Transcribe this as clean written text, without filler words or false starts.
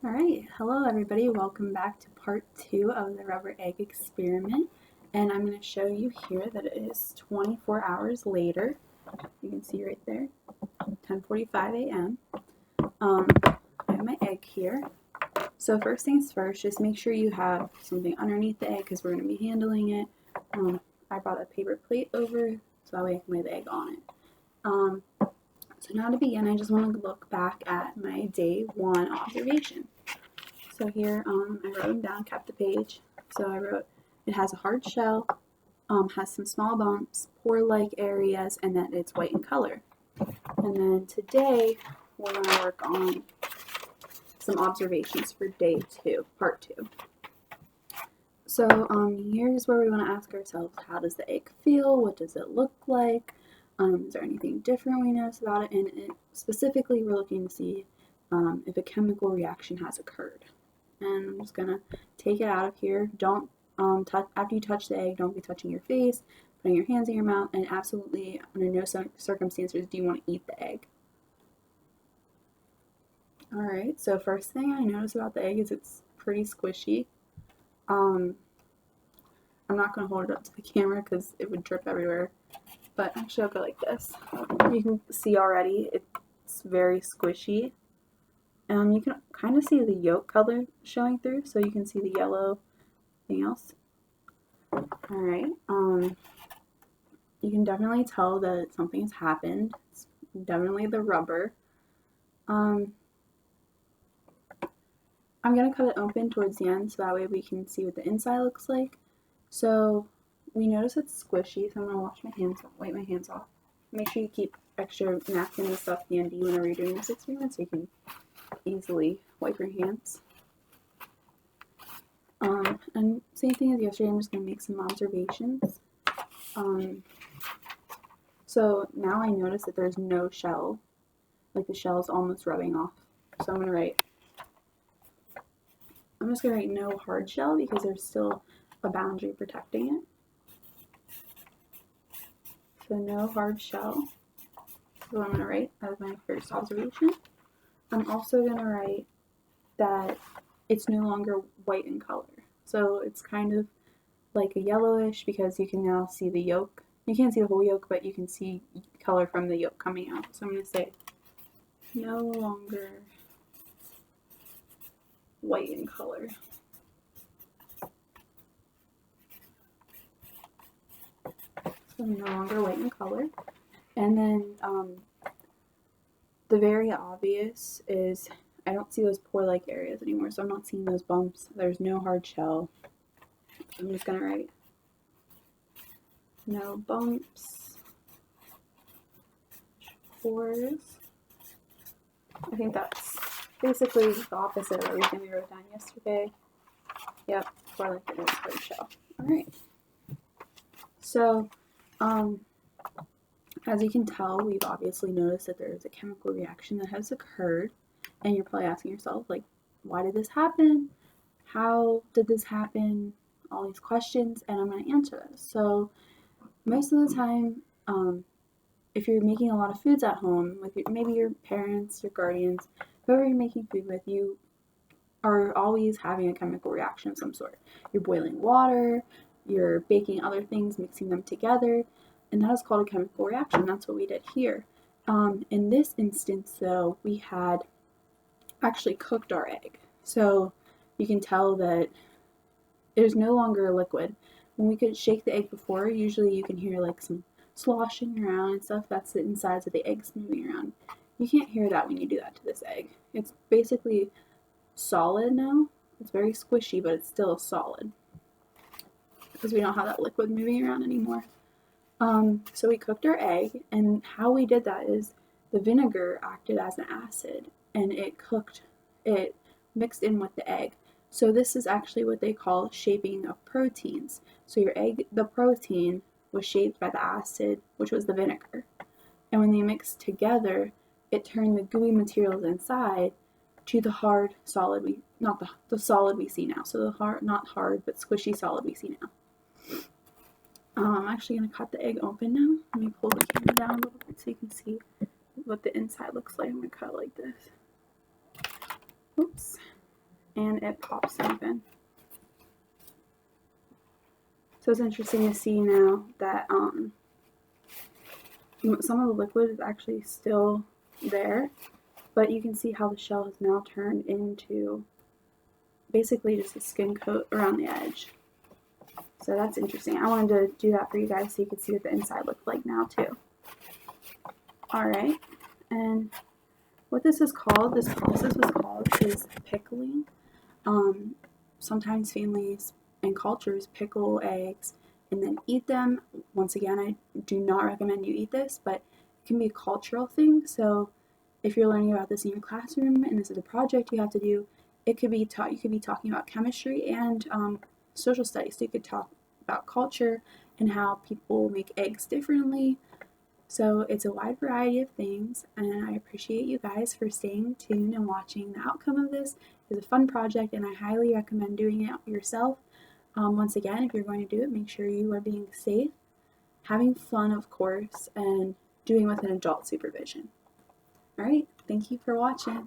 Alright, hello everybody, welcome back to part 2 of the rubber egg experiment, and I'm going to show you here that it is 24 hours later. You can see right there, 10:45 a.m. I have my egg here. So first things first, just make sure you have something underneath the egg because we're going to be handling it. I brought a paper plate over so that way I can lay the egg on it. So now to begin, I just want to look back at my day 1 observation. So here, I wrote them down, kept the page. So I wrote, it has a hard shell, has some small bumps, pore-like areas, and that it's white in color. And then today, we're going to work on some observations for day 2, part 2. So here's where we want to ask ourselves, how does the egg feel? What does it look like? Is there anything different we notice about it? And specifically, we're looking to see if a chemical reaction has occurred. And I'm just gonna take it out of here. Don't after you touch the egg, don't be touching your face, putting your hands in your mouth, and absolutely under no circumstances do you want to eat the egg. Alright, so first thing I notice about the egg is it's pretty squishy. I'm not going to hold it up to the camera because it would drip everywhere, but actually I'll go like this. You can see already it's very squishy. You can kind of see the yolk color showing through, so you can see the yellow thing else. Alright, you can definitely tell that something has happened. It's definitely the rubber. I'm going to cut it open towards the end so that way we can see what the inside looks like. So we notice it's squishy, so I'm going to wipe my hands off. Make sure you keep extra napkins and stuff handy whenever you're doing this experiment so you can easily wipe your hands. And same thing as yesterday, I'm just going to make some observations. So now I notice that there's no shell, like the shell is almost rubbing off. So I'm just going to write no hard shell because there's still a boundary protecting it. So no hard shell is what I'm going to write as my first observation. I'm also going to write that it's no longer white in color. So it's kind of like a yellowish because you can now see the yolk. You can't see the whole yolk, but you can see color from the yolk coming out. So I'm going to say no longer white in color. So no longer white in color. And then the very obvious is I don't see those pore-like areas anymore, so I'm not seeing those bumps. There's no hard shell. I'm just going to write no bumps, pores. I think that's basically the opposite of everything we wrote down yesterday. Yep, pore-like areas, hard shell. Alright. So, as you can tell, we've obviously noticed that there is a chemical reaction that has occurred. And you're probably asking yourself, like, why did this happen? How did this happen? All these questions, and I'm going to answer those. So, most of the time, if you're making a lot of foods at home, with maybe your parents, your guardians, whoever you're making food with, you are always having a chemical reaction of some sort. You're boiling water, you're baking other things, mixing them together, and that is called a chemical reaction. That's what we did here. In this instance, though, we had actually cooked our egg. So you can tell that it is no longer a liquid. When we could shake the egg before, usually you can hear like some sloshing around and stuff. That's the insides of the eggs moving around. You can't hear that when you do that to this egg. It's basically solid now. It's very squishy, but it's still solid because we don't have that liquid moving around anymore. So we cooked our egg, and how we did that is the vinegar acted as an acid, and it mixed in with the egg. So this is actually what they call shaping of proteins. So your egg, the protein, was shaped by the acid, which was the vinegar. And when they mixed together, it turned the gooey materials inside to the hard solid not the solid we see now. So the hard, not hard, but squishy solid we see now. I'm actually going to cut the egg open now. Let me pull the camera down a little bit so you can see what the inside looks like. I'm going to cut it like this. Oops. and it pops open. So it's interesting to see now that some of the liquid is actually still there, but you can see how the shell has now turned into basically just a skin coat around the edge. So that's interesting. I wanted to do that for you guys so you could see what the inside looked like now too. Alright, and what this is called, this process was called, is pickling. Sometimes families and cultures pickle eggs and then eat them. Once again, I do not recommend you eat this, but it can be a cultural thing. So if you're learning about this in your classroom and this is a project you have to do, it could be taught. You could be talking about chemistry and social studies. So you could talk about culture and how people make eggs differently. So it's a wide variety of things, and I appreciate you guys for staying tuned and watching. The outcome of this is a fun project, and I highly recommend doing it yourself. Once again, if you're going to do it, make sure you are being safe, having fun, of course, and doing with an adult supervision. All right, thank you for watching.